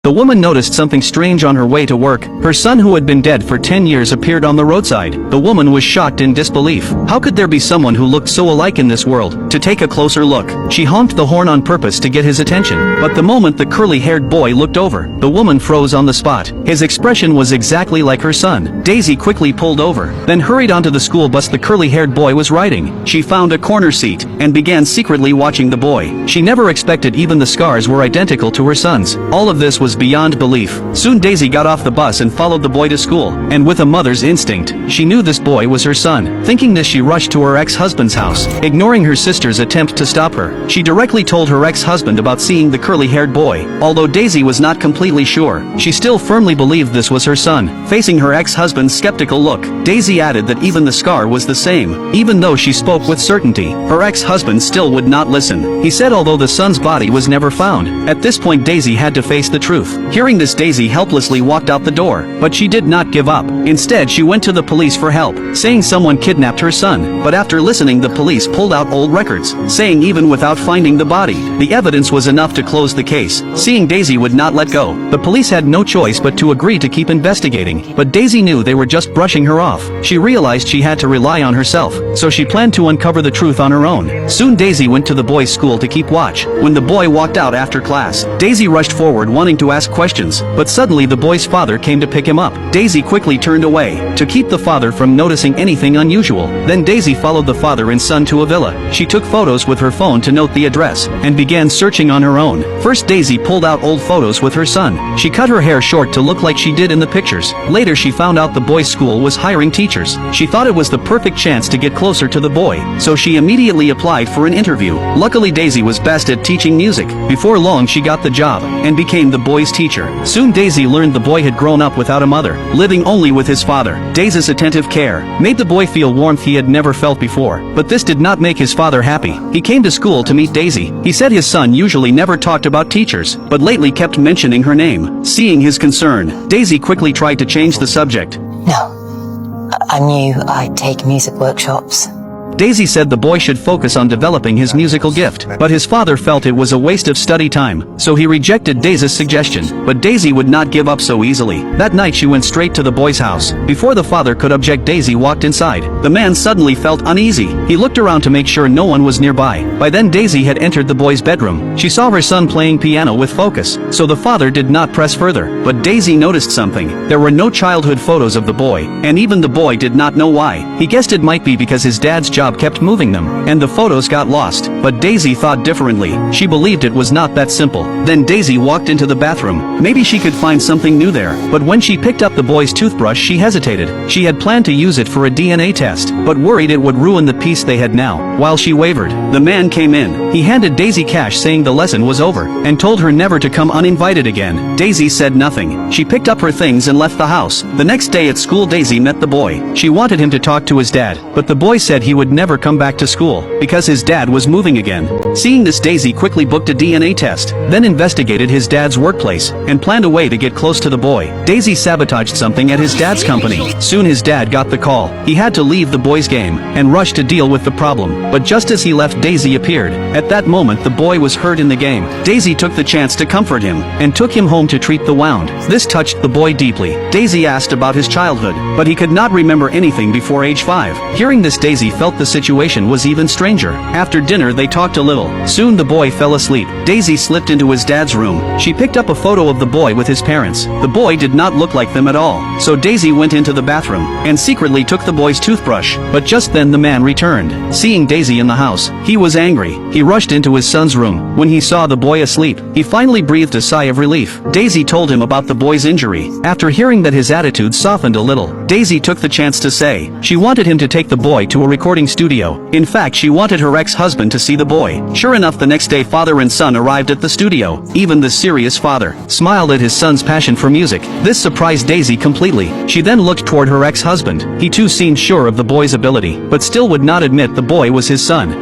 The woman noticed something strange on her way to work. Her son, who had been dead for 10 years, appeared on the roadside. The woman was shocked in disbelief. How could there be someone who looked so alike in this world? To take a closer look, she honked the horn on purpose to get his attention. But the moment the curly-haired boy looked over, the woman froze on the spot. His expression was exactly like her son. Daisy quickly pulled over, then hurried onto the school bus the curly-haired boy was riding. She found a corner seat and began secretly watching the boy. She never expected even the scars were identical to her son's. All of this was beyond belief. Soon Daisy got off the bus and followed the boy to school, and with a mother's instinct, she knew this boy was her son. Thinking this, she rushed to her ex-husband's house. Ignoring her sister's attempt to stop her, she directly told her ex-husband about seeing the curly-haired boy. Although Daisy was not completely sure, she still firmly believed this was her son. Facing her ex-husband's skeptical look, Daisy added that even the scar was the same. Even though she spoke with certainty, her ex-husband still would not listen. He said although the son's body was never found. At this point Daisy had to face the truth. Hearing this, Daisy helplessly walked out the door, but she did not give up. Instead, she went to the police for help, saying someone kidnapped her son. But after listening, the police pulled out old records, saying even without finding the body, the evidence was enough to close the case. Seeing Daisy would not let go, the police had no choice but to agree to keep investigating. But Daisy knew they were just brushing her off. She realized she had to rely on herself, so she planned to uncover the truth on her own. Soon Daisy went to the boys' school to keep watch. When the boy walked out after class, Daisy rushed forward wanting to ask questions, but suddenly the boy's father came to pick him up. Daisy quickly turned away, to keep the father from noticing anything unusual. Then Daisy followed the father and son to a villa. She took photos with her phone to note the address, and began searching on her own. First, Daisy pulled out old photos with her son. She cut her hair short to look like she did in the pictures. Later she found out the boys' school was hiring teachers. She thought it was the perfect chance to get closer to the boy, so she immediately applied for an interview. Luckily Daisy was best at teaching music. Before long she got the job, and became the boy's teacher. Soon Daisy learned the boy had grown up without a mother, living only with his father. Daisy's attentive care made the boy feel warmth he had never felt before. But this did not make his father happy. He came to school to meet Daisy. He said his son usually never talked about teachers, but lately kept mentioning her name. Seeing his concern, Daisy quickly tried to change the subject. No, I knew I'd take music workshops. Daisy said the boy should focus on developing his musical gift, but his father felt it was a waste of study time, so he rejected Daisy's suggestion. But Daisy would not give up so easily. That night she went straight to the boy's house. Before the father could object, Daisy walked inside. The man suddenly felt uneasy. He looked around to make sure no one was nearby. By then Daisy had entered the boy's bedroom. She saw her son playing piano with focus, so the father did not press further. But Daisy noticed something. There were no childhood photos of the boy, and even the boy did not know why. He guessed it might be because his dad's job kept moving them, and the photos got lost. But Daisy thought differently. She believed it was not that simple. Then Daisy walked into the bathroom. Maybe she could find something new there. But when she picked up the boy's toothbrush, she hesitated. She had planned to use it for a DNA test, but worried it would ruin the piece they had now. While she wavered, the man came in. He handed Daisy cash, saying the lesson was over, and told her never to come uninvited again. Daisy said nothing. She picked up her things and left the house. The next day at school, Daisy met the boy. She wanted him to talk to his dad, but the boy said he would never come back to school, because his dad was moving again. Seeing this, Daisy quickly booked a DNA test, then investigated his dad's workplace, and planned a way to get close to the boy. Daisy sabotaged something at his dad's company. Soon his dad got the call. He had to leave the boy's game, and rush to deal with the problem. But just as he left, Daisy appeared. At that moment the boy was hurt in the game. Daisy took the chance to comfort him, and took him home to treat the wound. This touched the boy deeply. Daisy asked about his childhood, but he could not remember anything before age 5. Hearing this, Daisy felt the situation was even stranger. After dinner they talked a little. Soon the boy fell asleep. Daisy slipped into his dad's room. She picked up a photo of the boy with his parents. The boy did not look like them at all. So Daisy went into the bathroom, and secretly took the boy's toothbrush. But just then the man returned. Seeing Daisy in the house, he was angry. He rushed into his son's room. When he saw the boy asleep, he finally breathed a sigh of relief. Daisy told him about the boy's injury. After hearing that, his attitude softened a little. Daisy took the chance to say she wanted him to take the boy to a recording studio. In fact, she wanted her ex-husband to see the boy. Sure enough, the next day father and son arrived at the studio. Even the serious father smiled at his son's passion for music. This surprised Daisy completely. She then looked toward her ex-husband. He too seemed sure of the boy's ability, but still would not admit the boy was his son.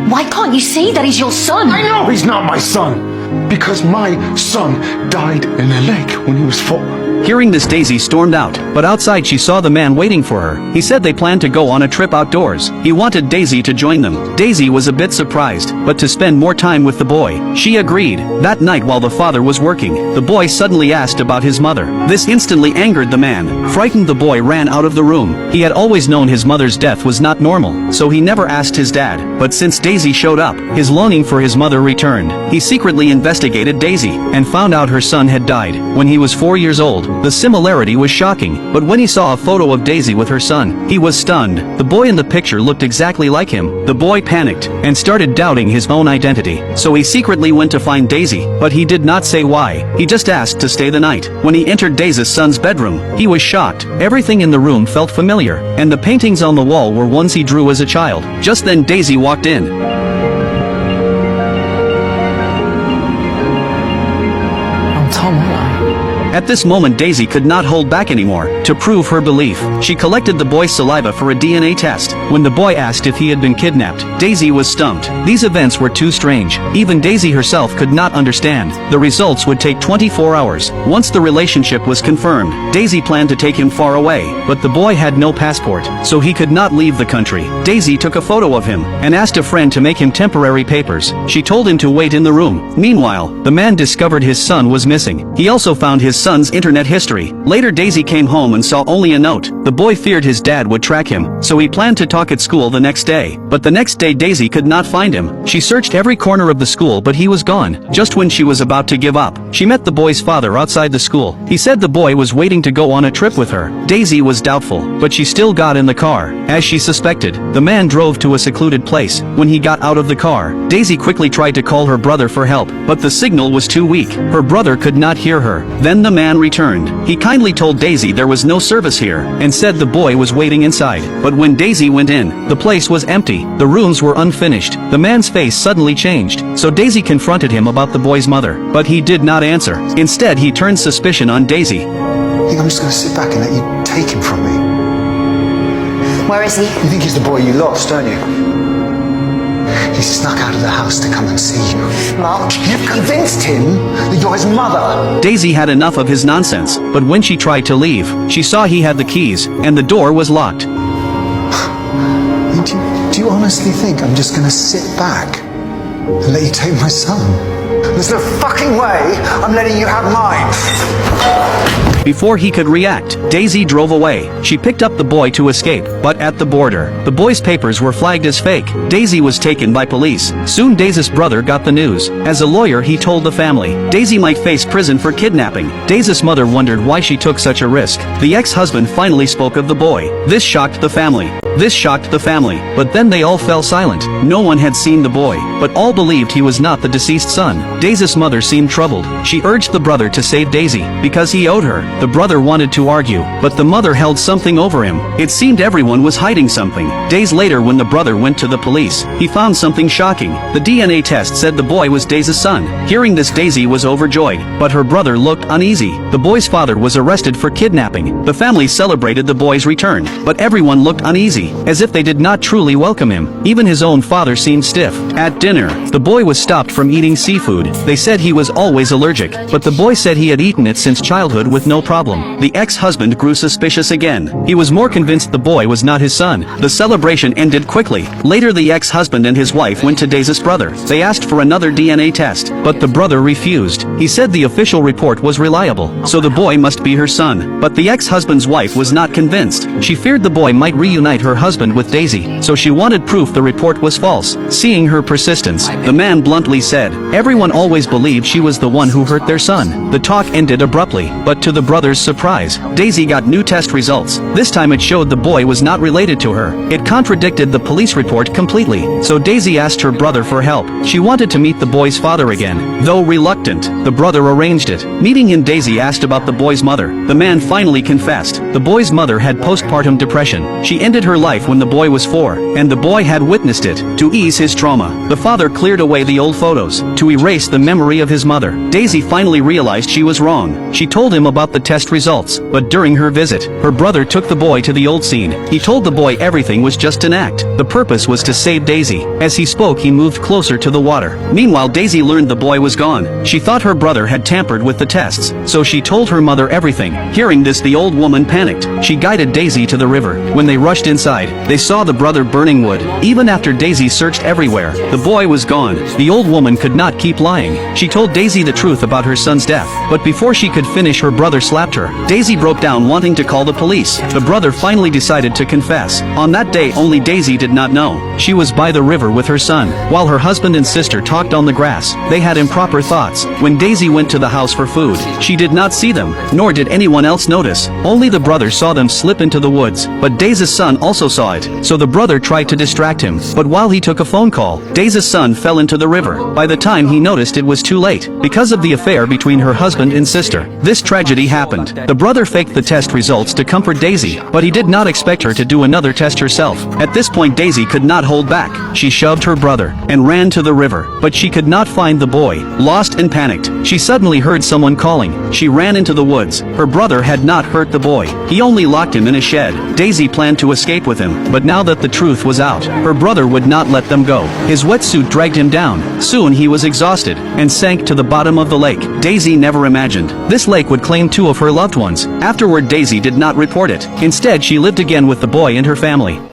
Why can't you say that he's your son? I know he's not my son, because my son died in a lake when he was 4. Hearing this, Daisy stormed out, but outside she saw the man waiting for her. He said they planned to go on a trip outdoors. He wanted Daisy to join them. Daisy was a bit surprised, but to spend more time with the boy, she agreed. That night while the father was working, the boy suddenly asked about his mother. This instantly angered the man. Frightened, the boy ran out of the room. He had always known his mother's death was not normal, so he never asked his dad. But since Daisy showed up, his longing for his mother returned. He secretly investigated Daisy, and found out her son had died when he was 4 years old. The similarity was shocking, but when he saw a photo of Daisy with her son, he was stunned. The boy in the picture looked exactly like him. The boy panicked, and started doubting his own identity. So he secretly went to find Daisy, but he did not say why. He just asked to stay the night. When he entered Daisy's son's bedroom, he was shocked. Everything in the room felt familiar, and the paintings on the wall were ones he drew as a child. Just then Daisy walked in. I'm Tom, aren't I? At this moment Daisy could not hold back anymore. To prove her belief, she collected the boy's saliva for a DNA test. When the boy asked if he had been kidnapped, Daisy was stumped. These events were too strange. Even Daisy herself could not understand. The results would take 24 hours. Once the relationship was confirmed, Daisy planned to take him far away, but the boy had no passport, so he could not leave the country. Daisy took a photo of him, and asked a friend to make him temporary papers. She told him to wait in the room. Meanwhile, the man discovered his son was missing. He also found his son's internet history. Later Daisy came home and saw only a note. The boy feared his dad would track him, so he planned to talk at school the next day. But the next day Daisy could not find him. She searched every corner of the school, but he was gone. Just when she was about to give up, she met the boy's father outside the school. He said the boy was waiting to go on a trip with her. Daisy was doubtful, but she still got in the car. As she suspected, the man drove to a secluded place. When he got out of the car, Daisy quickly tried to call her brother for help, but the signal was too weak. Her brother could not hear her. Then the man returned. He kindly told Daisy there was no service here, and said the boy was waiting inside. But when Daisy went in, the place was empty. The rooms were unfinished. The man's face suddenly changed, so Daisy confronted him about the boy's mother, but he did not answer. Instead, he turned suspicion on Daisy. I think I'm just going to sit back and let you take him from me. Where is he? You think he's the boy you lost, don't you? He snuck out of the house to come and see you. Mark. You've convinced him that you're his mother. Daisy had enough of his nonsense, but when she tried to leave, she saw he had the keys, and the door was locked. Do you honestly think I'm just going to sit back and let you take my son? There's no fucking way I'm letting you have mine. Before he could react, Daisy drove away. She picked up the boy to escape, but at the border, the boy's papers were flagged as fake. Daisy was taken by police. Soon Daisy's brother got the news. As a lawyer, he told the family Daisy might face prison for kidnapping. Daisy's mother wondered why she took such a risk. The ex-husband finally spoke of the boy. This shocked the family. But then they all fell silent. No one had seen the boy, but all believed he was not the deceased son. Daisy's mother seemed troubled. She urged the brother to save Daisy, because he owed her. The brother wanted to argue, but the mother held something over him. It seemed everyone was hiding something. Days later, when the brother went to the police, he found something shocking. The DNA test said the boy was Daisy's son. Hearing this, Daisy was overjoyed, but her brother looked uneasy. The boy's father was arrested for kidnapping. The family celebrated the boy's return, but everyone looked uneasy, as if they did not truly welcome him. Even his own father seemed stiff. At dinner, the boy was stopped from eating seafood. They said he was always allergic, but the boy said he had eaten it since childhood with no problem. The ex-husband grew suspicious again. He was more convinced the boy was not his son. The celebration ended quickly. Later, the ex-husband and his wife went to Daisy's brother. They asked for another DNA test, but the brother refused. He said the official report was reliable, so the boy must be her son. But the ex-husband's wife was not convinced. She feared the boy might reunite her husband with Daisy, so she wanted proof the report was false. Seeing her persistence, the man bluntly said, everyone always believed she was the one who hurt their son. The talk ended abruptly, but to the brother's surprise, Daisy got new test results. This time it showed the boy was not related to her. It contradicted the police report completely, so Daisy asked her brother for help. She wanted to meet the boy's father again. Though reluctant, the brother arranged it. Meeting him, Daisy asked about the boy's mother. The man finally confessed. The boy's mother had postpartum depression. She ended her life when the boy was 4, and the boy had witnessed it. To ease his trauma, the father cleared away the old photos, to erase the memory of his mother. Daisy finally realized she was wrong. She told him about the test results, but during her visit, her brother took the boy to the old scene. He told the boy everything was just an act. The purpose was to save Daisy. As he spoke, he moved closer to the water. Meanwhile, Daisy learned the boy was gone. She thought her brother had tampered with the tests, so she told her mother everything. Hearing this, the old woman panicked. She guided Daisy to the river. When they rushed inside, they saw the brother burning wood. Even after Daisy searched everywhere, the boy was gone. The old woman could not keep lying. She told Daisy the truth about her son's death, but before she could finish, her brother slapped her. Daisy broke down, wanting to call the police. The brother finally decided to confess. On that day, only Daisy did not know. She was by the river with her son, while her husband and sister talked on the grass. They had improper thoughts. When Daisy went to the house for food, she did not see them, nor did anyone else notice. Only the brother saw them slip into the woods, but Daisy's son also saw it, so the brother tried to distract him. But while he took a phone call, Daisy's son fell into the river. By the time he noticed, it was too late, because of the affair between her husband and sister. This tragedy happened. The brother faked the test results to comfort Daisy, but he did not expect her to do another test herself. At this point, Daisy could not hold back. She shoved her brother and ran to the river, but she could not find the boy. Lost and panicked, she suddenly heard someone calling. She ran into the woods. Her brother had not hurt the boy. He only locked him in a shed. Daisy planned to escape with him, but now that the truth was out, her brother would not let them go. His wetsuit dragged him down. Soon he was exhausted and sank to the bottom of the lake. Daisy never imagined this lake would claim two of her loved ones. Afterward, Daisy did not report it. Instead, she lived again with the boy and her family.